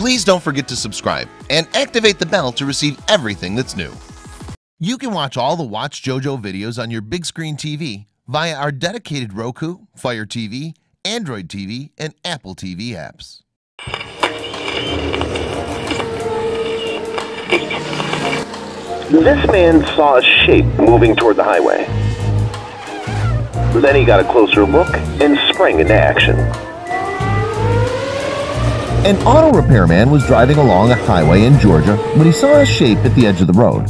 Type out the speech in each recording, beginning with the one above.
Please don't forget to subscribe and activate the bell to receive everything that's new. You can watch all the watchJojo videos on your big screen TV via our dedicated Roku, FireTV, Android TV, and Apple TV apps. This man saw a shape moving toward the highway. Then he got a closer look and sprang into action. An auto repairman was driving along a highway in Georgia when he saw a shape at the edge of the road.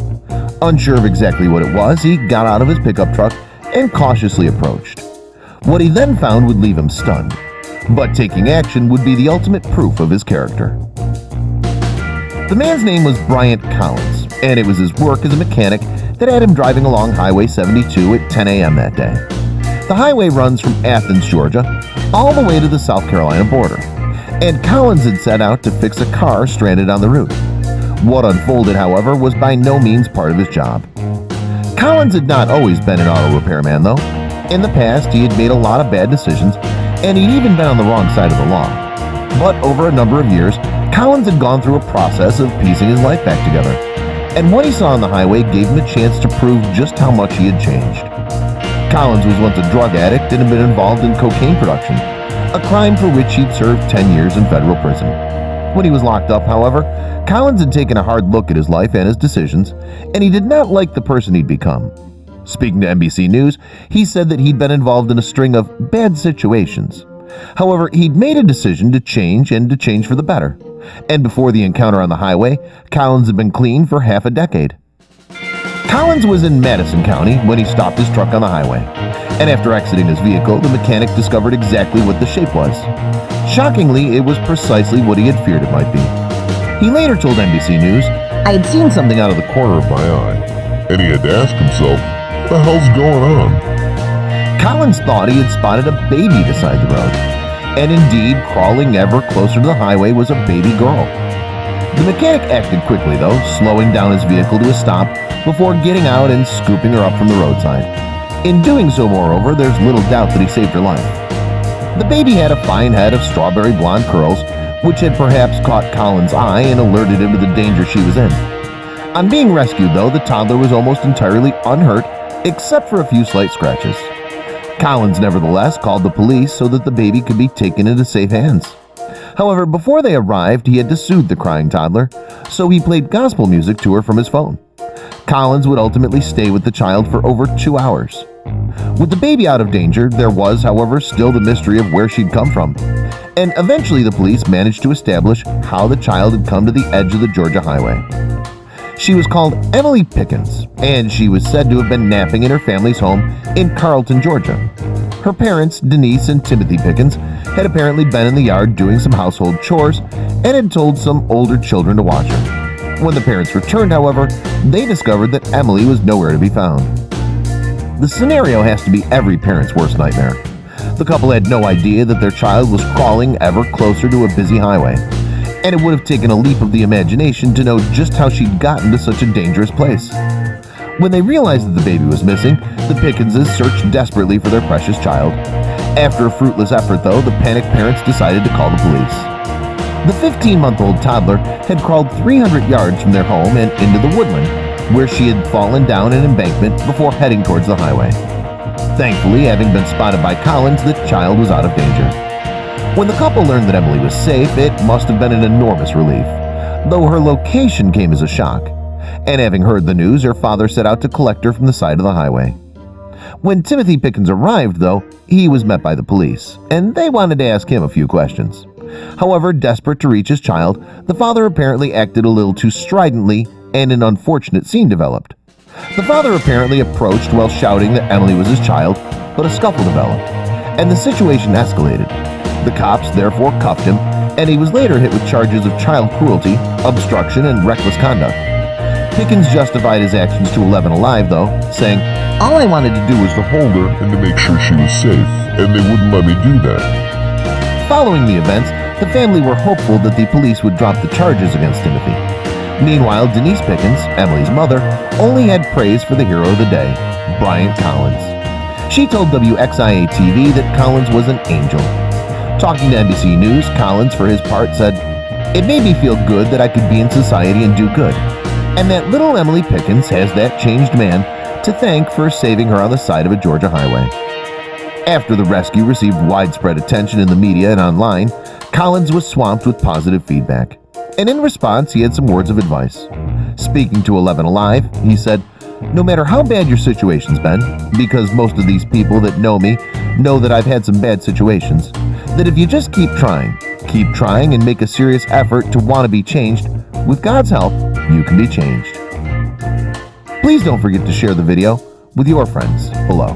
Unsure of exactly what it was, he got out of his pickup truck and cautiously approached. What he then found would leave him stunned, but taking action would be the ultimate proof of his character. The man's name was Bryant Collins, and it was his work as a mechanic that had him driving along Highway 72 at 10 a.m. that day. The highway runs from Athens, Georgia, all the way to the South Carolina border, and Collins had set out to fix a car stranded on the route. What unfolded, however, was by no means part of his job. Collins had not always been an auto repairman, though. In the past, he had made a lot of bad decisions, and he'd even been on the wrong side of the law. But over a number of years, Collins had gone through a process of piecing his life back together, and what he saw on the highway gave him a chance to prove just how much he had changed. Collins was once a drug addict and had been involved in cocaine production, a crime for which he'd served 10 years in federal prison. When he was locked up, however, Collins had taken a hard look at his life and his decisions, and he did not like the person he'd become. Speaking to NBC News, he said that he'd been involved in a string of bad situations. However, he'd made a decision to change and to change for the better. And before the encounter on the highway, Collins had been clean for half a decade. Collins was in Madison County when he stopped his truck on the highway, and after exiting his vehicle, the mechanic discovered exactly what the shape was. Shockingly, it was precisely what he had feared it might be. He later told NBC News, "I had seen something out of the corner of my eye," and he had to ask himself, what the hell's going on? Collins thought he had spotted a baby beside the road, and indeed, crawling ever closer to the highway was a baby girl. The mechanic acted quickly, though, slowing down his vehicle to a stop before getting out and scooping her up from the roadside. In doing so, moreover, there's little doubt that he saved her life. The baby had a fine head of strawberry blonde curls, which had perhaps caught Collins' eye and alerted him to the danger she was in. On being rescued, though, the toddler was almost entirely unhurt, except for a few slight scratches. Collins nevertheless called the police so that the baby could be taken into safe hands. However, before they arrived, he had to soothe the crying toddler, so he played gospel music to her from his phone. Collins would ultimately stay with the child for over 2 hours. With the baby out of danger, there was, however, still the mystery of where she'd come from, and eventually the police managed to establish how the child had come to the edge of the Georgia highway. She was called Emily Pickens, and she was said to have been napping in her family's home in Carlton, Georgia. Her parents, Denise and Timothy Pickens, had apparently been in the yard doing some household chores and had told some older children to watch her. When the parents returned, however, they discovered that Emily was nowhere to be found. The scenario has to be every parent's worst nightmare. The couple had no idea that their child was crawling ever closer to a busy highway, and it would have taken a leap of the imagination to know just how she'd gotten to such a dangerous place. When they realized that the baby was missing, the Pickenses searched desperately for their precious child. After a fruitless effort, though, the panicked parents decided to call the police. The 15-month-old toddler had crawled 300 yards from their home and into the woodland, where she had fallen down an embankment before heading towards the highway. Thankfully, having been spotted by Collins, the child was out of danger. When the couple learned that Emily was safe, it must have been an enormous relief, though her location came as a shock. And having heard the news, her father set out to collect her from the side of the highway. When Timothy Pickens arrived, though, he was met by the police, and they wanted to ask him a few questions. However, desperate to reach his child, the father apparently acted a little too stridently, and an unfortunate scene developed. The father apparently approached while shouting that Emily was his child, but a scuffle developed, and the situation escalated. The cops therefore cuffed him, and he was later hit with charges of child cruelty, obstruction, and reckless conduct. Pickens justified his actions to 11 Alive, though, saying, "All I wanted to do was to hold her And to make sure she was safe, and they wouldn't let me do that." Following the events, the family were hopeful that the police would drop the charges against Timothy. Meanwhile, Denise Pickens, Emily's mother, only had praise for the hero of the day, Bryant Collins. She told WXIA-TV that Collins was an angel. Talking to NBC News, Collins, for his part, said, It made me feel good that I could be in society and do good, and that little Emily Pickens has that changed man to thank for saving her on the side of a Georgia highway. After the rescue received widespread attention in the media and online, Collins was swamped with positive feedback, and in response he had some words of advice. Speaking to 11 Alive, he said, "No matter how bad your situation's been, because most of these people that know me know that I've had some bad situations, that if you just keep trying and make a serious effort to want to be changed, with God's help, you can be changed." Please don't forget to share the video with your friends below.